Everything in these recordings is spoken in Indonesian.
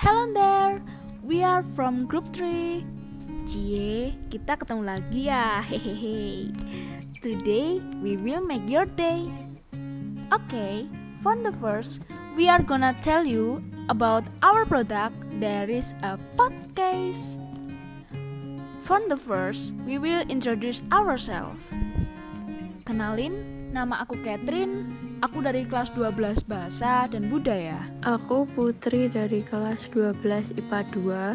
Hello there, we are from group 3. Cie, kita ketemu lagi ya. Hehehe. Today we will make your day. Okay, from the first, we are gonna tell you about our product. There is a podcast. From the first, we will introduce ourselves. Kenalin, nama aku Catherine. Aku dari kelas 12 Bahasa dan Budaya. Aku Putri dari kelas 12 IPA 2.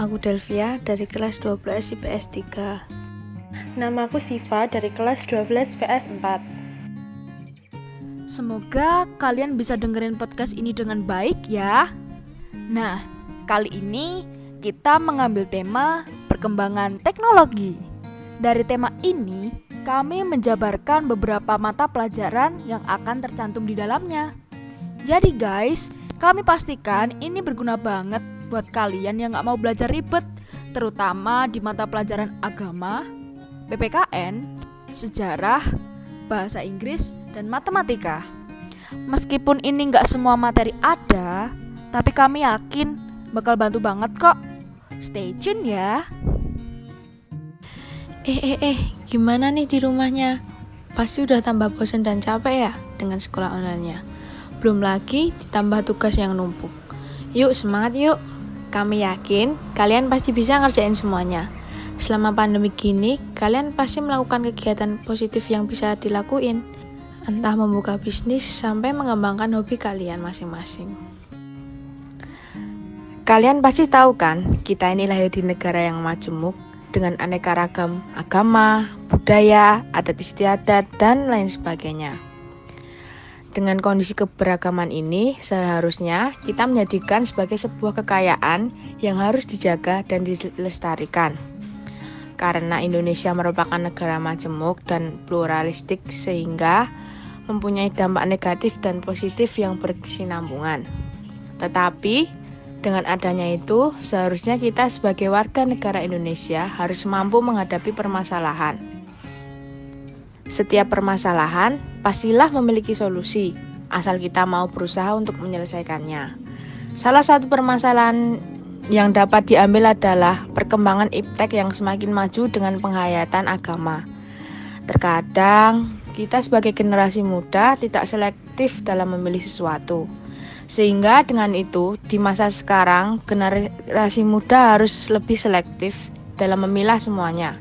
Aku Delvia dari kelas 12 IPS 3. Nama aku Siva dari kelas 12 PS 4. Semoga kalian bisa dengerin podcast ini dengan baik ya. Nah, kali ini kita mengambil tema perkembangan teknologi. Dari tema ini, kami menjabarkan beberapa mata pelajaran yang akan tercantum di dalamnya. Jadi guys, kami pastikan ini berguna banget buat kalian yang gak mau belajar ribet, terutama di mata pelajaran agama, PPKN, sejarah, bahasa Inggris, dan matematika. Meskipun ini gak semua materi ada, tapi kami yakin bakal bantu banget kok. Stay tune ya. Gimana nih di rumahnya? Pasti udah tambah bosan dan capek ya dengan sekolah online-nya. Belum lagi ditambah tugas yang numpuk. Yuk semangat yuk. Kami yakin kalian pasti bisa ngerjain semuanya. Selama pandemi gini, kalian pasti melakukan kegiatan positif yang bisa dilakuin. Entah membuka bisnis sampai mengembangkan hobi kalian masing-masing. Kalian pasti tahu kan, kita ini lahir di negara yang majemuk dengan aneka ragam agama, budaya, adat istiadat, dan lain sebagainya. Dengan kondisi keberagaman ini, seharusnya kita menjadikan sebagai sebuah kekayaan yang harus dijaga dan dilestarikan. Karena Indonesia merupakan negara majemuk dan pluralistik sehingga mempunyai dampak negatif dan positif yang berkesinambungan. Tetapi dengan adanya itu, seharusnya kita sebagai warga negara Indonesia harus mampu menghadapi permasalahan. Setiap permasalahan pastilah memiliki solusi, asal kita mau berusaha untuk menyelesaikannya. Salah satu permasalahan yang dapat diambil adalah perkembangan iptek yang semakin maju dengan penghayatan agama. Terkadang, kita sebagai generasi muda tidak selektif dalam memilih sesuatu. Sehingga dengan itu, di masa sekarang, generasi muda harus lebih selektif dalam memilah semuanya.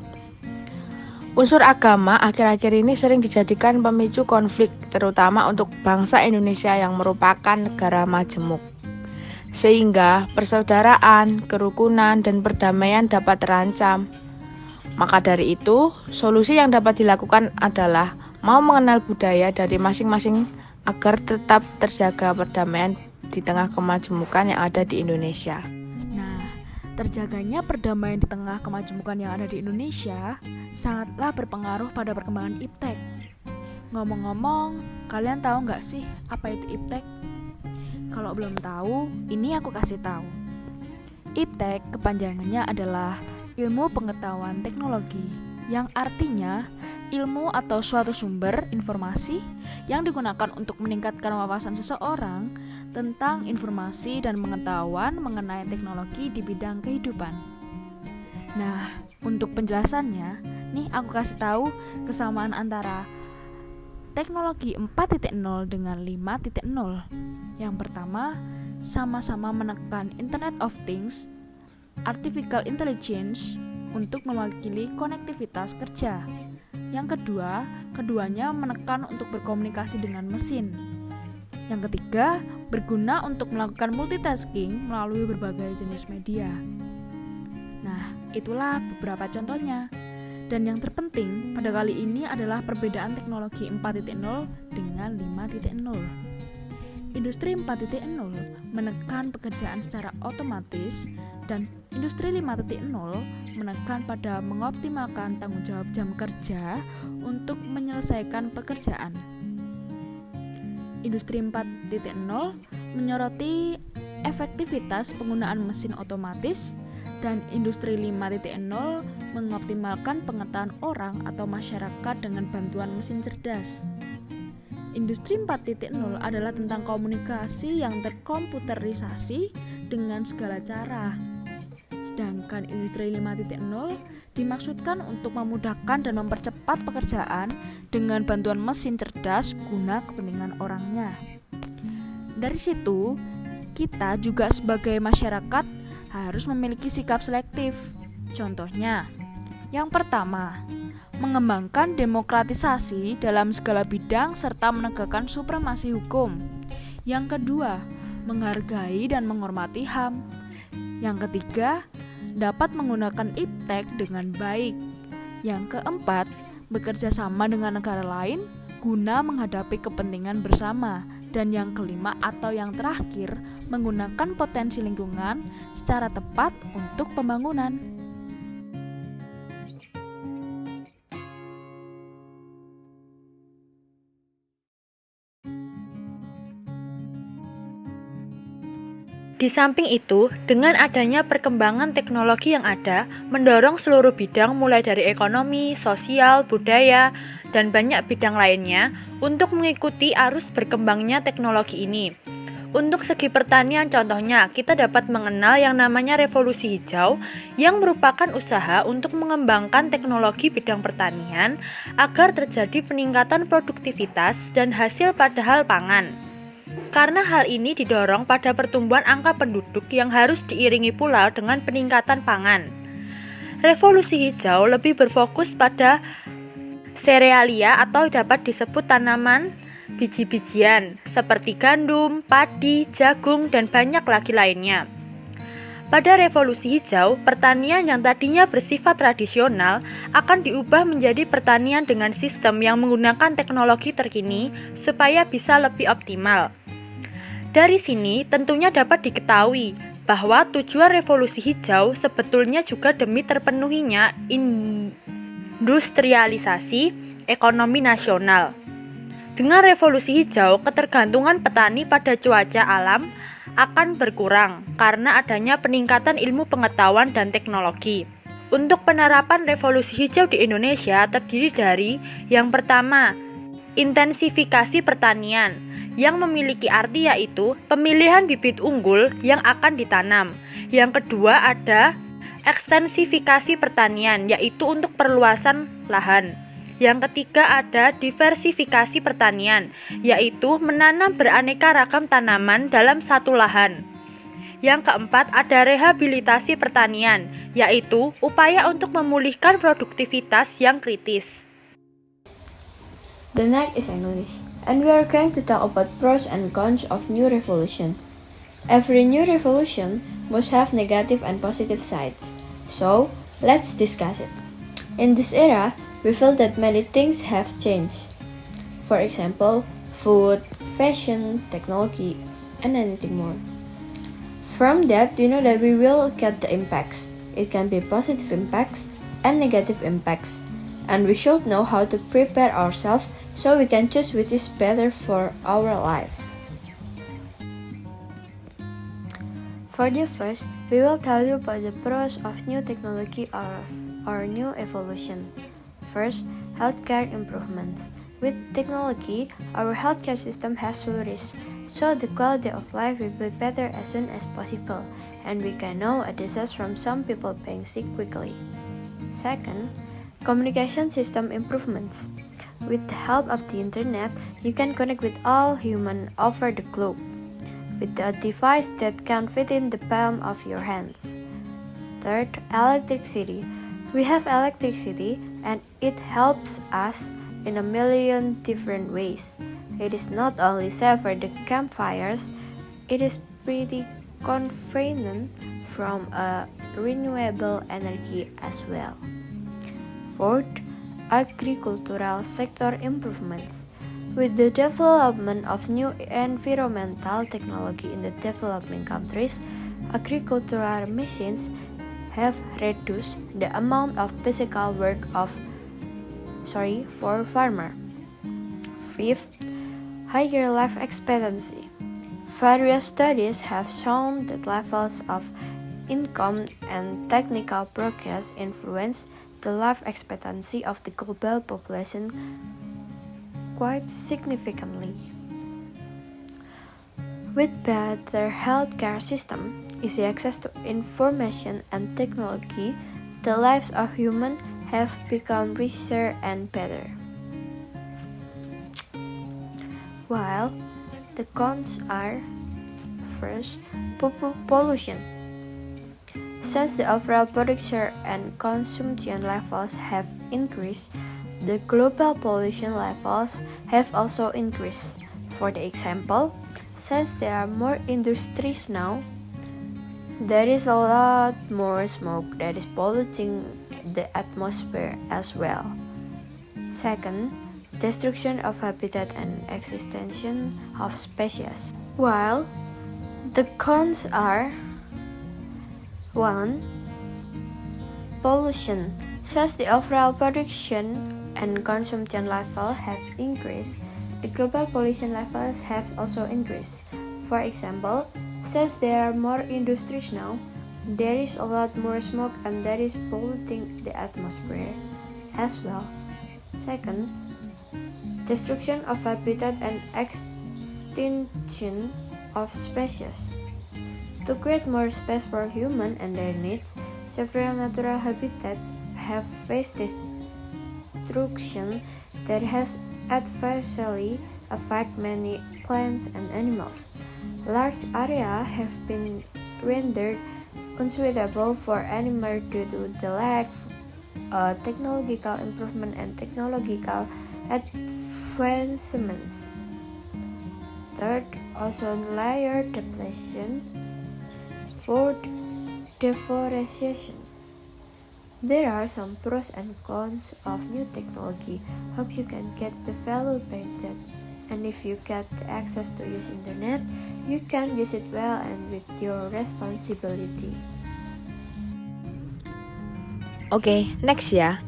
Unsur agama akhir-akhir ini sering dijadikan pemicu konflik, terutama untuk bangsa Indonesia yang merupakan negara majemuk. Sehingga persaudaraan, kerukunan, dan perdamaian dapat terancam. Maka dari itu, solusi yang dapat dilakukan adalah mau mengenal budaya dari masing-masing agar tetap terjaga perdamaian di tengah kemajemukan yang ada di Indonesia. Nah, terjaganya perdamaian di tengah kemajemukan yang ada di Indonesia sangatlah berpengaruh pada perkembangan iptek. Ngomong-ngomong, kalian tahu nggak sih apa itu iptek? Kalau belum tahu, ini aku kasih tahu. Iptek kepanjangannya adalah Ilmu Pengetahuan Teknologi, yang artinya ilmu atau suatu sumber informasi yang digunakan untuk meningkatkan wawasan seseorang tentang informasi dan pengetahuan mengenai teknologi di bidang kehidupan. Nah, untuk penjelasannya, nih aku kasih tahu kesamaan antara teknologi 4.0 dengan 5.0. Yang pertama, sama-sama menekan Internet of Things, Artificial Intelligence untuk mewakili konektivitas kerja. Yang kedua, keduanya menekan untuk berkomunikasi dengan mesin. Yang ketiga, berguna untuk melakukan multitasking melalui berbagai jenis media. Nah, itulah beberapa contohnya. Dan yang terpenting pada kali ini adalah perbedaan teknologi 4.0 dengan 5.0. Industri 4.0 menekan pekerjaan secara otomatis dan industri 5.0 menekan pada mengoptimalkan tanggung jawab jam kerja untuk menyelesaikan pekerjaan. Industri 4.0 menyoroti efektivitas penggunaan mesin otomatis dan industri 5.0 mengoptimalkan pengetahuan orang atau masyarakat dengan bantuan mesin cerdas. Industri 4.0 adalah tentang komunikasi yang terkomputerisasi dengan segala cara. Sedangkan industri 5.0 dimaksudkan untuk memudahkan dan mempercepat pekerjaan dengan bantuan mesin cerdas guna kepentingan orangnya. Dari situ, kita juga sebagai masyarakat harus memiliki sikap selektif. Contohnya, yang pertama, mengembangkan demokratisasi dalam segala bidang serta menegakkan supremasi hukum. Yang kedua, menghargai dan menghormati HAM. Yang ketiga, dapat menggunakan iptek dengan baik. Yang keempat, bekerja sama dengan negara lain guna menghadapi kepentingan bersama. Dan yang kelima atau yang terakhir, menggunakan potensi lingkungan secara tepat untuk pembangunan. Di samping itu, dengan adanya perkembangan teknologi yang ada, mendorong seluruh bidang mulai dari ekonomi, sosial, budaya, dan banyak bidang lainnya untuk mengikuti arus berkembangnya teknologi ini. Untuk segi pertanian contohnya, kita dapat mengenal yang namanya revolusi hijau yang merupakan usaha untuk mengembangkan teknologi bidang pertanian agar terjadi peningkatan produktivitas dan hasil pada hal pangan. Karena hal ini didorong pada pertumbuhan angka penduduk yang harus diiringi pula dengan peningkatan pangan. Revolusi hijau lebih berfokus pada serealia atau dapat disebut tanaman biji-bijian seperti gandum, padi, jagung, dan banyak lagi lainnya. Pada revolusi hijau, pertanian yang tadinya bersifat tradisional akan diubah menjadi pertanian dengan sistem yang menggunakan teknologi terkini supaya bisa lebih optimal. Dari sini tentunya dapat diketahui bahwa tujuan revolusi hijau sebetulnya juga demi terpenuhinya industrialisasi ekonomi nasional. Dengan revolusi hijau, ketergantungan petani pada cuaca alam akan berkurang karena adanya peningkatan ilmu pengetahuan dan teknologi. Untuk penerapan revolusi hijau di Indonesia terdiri dari yang pertama, intensifikasi pertanian yang memiliki arti yaitu pemilihan bibit unggul yang akan ditanam. Yang kedua ada ekstensifikasi pertanian yaitu untuk perluasan lahan. Yang ketiga ada diversifikasi pertanian yaitu menanam beraneka ragam tanaman dalam satu lahan. Yang keempat ada rehabilitasi pertanian yaitu upaya untuk memulihkan produktivitas yang kritis. The next is English, and we are going to talk about pros and cons of new revolution. Every new revolution must have negative and positive sides, so let's discuss it. In this era, we feel that many things have changed. For example, food, fashion, technology, and anything more. From that, you know that we will get the impacts. It can be positive impacts and negative impacts. And we should know how to prepare ourselves so we can choose which is better for our lives. For the first, we will tell you about the pros of new technology or new evolution. First, healthcare improvements. With technology, our healthcare system has flourished, so the quality of life will be better as soon as possible, and we can know a disease from some people being sick quickly. Second, communication system improvements. With the help of the internet, you can connect with all humans over the globe with a device that can fit in the palm of your hands. Third, electricity. We have electricity and it helps us in a million different ways. It is not only safe for the campfires, it is pretty convenient from a renewable energy as well. Fourth, agricultural sector improvements. With the development of new environmental technology in the developing countries, agricultural machines have reduced the amount of physical work for farmer. Fifth, higher life expectancy. Various studies have shown that levels of income and technical progress influence the life expectancy of the global population quite significantly. With better healthcare system, easy access to information and technology, the lives of humans have become richer and better. While the cons are: first, pollution. Since the overall production and consumption levels have increased, the global pollution levels have also increased. For the example, since there are more industries now, there is a lot more smoke that is polluting the atmosphere as well. Second, destruction of habitat and extinction of species. While the cons are: 1. Pollution. Since the overall production and consumption level have increased, the global pollution levels have also increased. For example, since there are more industries now, there is a lot more smoke and that is polluting the atmosphere as well. Second, destruction of habitat and extinction of species. To create more space for humans and their needs, several natural habitats have faced destruction that has adversely affected many plants and animals. Large areas have been rendered unsuitable for animals due to the lack of technological improvement and technological advancements. Third, ozone layer depletion. Fourth, deforestation. There are some pros and cons of new technology. Hope you can get the value by that. And if you get the access to use internet, you can use it well and with your responsibility. Oke, next ya.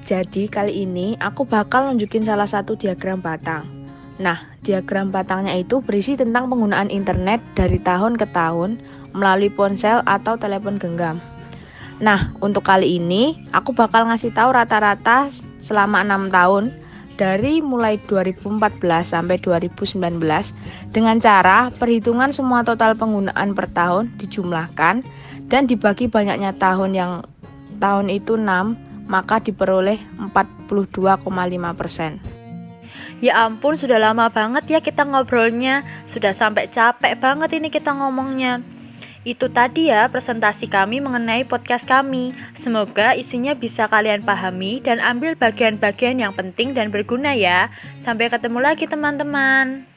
Jadi kali ini aku bakal nunjukin salah satu diagram batang. Nah, diagram batangnya itu berisi tentang penggunaan internet dari tahun ke tahun melalui ponsel atau telepon genggam. Nah, untuk kali ini aku bakal ngasih tahu rata-rata selama 6 tahun dari mulai 2014 sampai 2019 dengan cara perhitungan semua total penggunaan per tahun dijumlahkan dan dibagi banyaknya tahun yang tahun itu 6, maka diperoleh 42,5%. Ya ampun, sudah lama banget ya kita ngobrolnya. Sudah sampai capek banget ini kita ngomongnya. Itu tadi ya presentasi kami mengenai podcast kami. Semoga isinya bisa kalian pahami dan ambil bagian-bagian yang penting dan berguna ya. Sampai ketemu lagi teman-teman.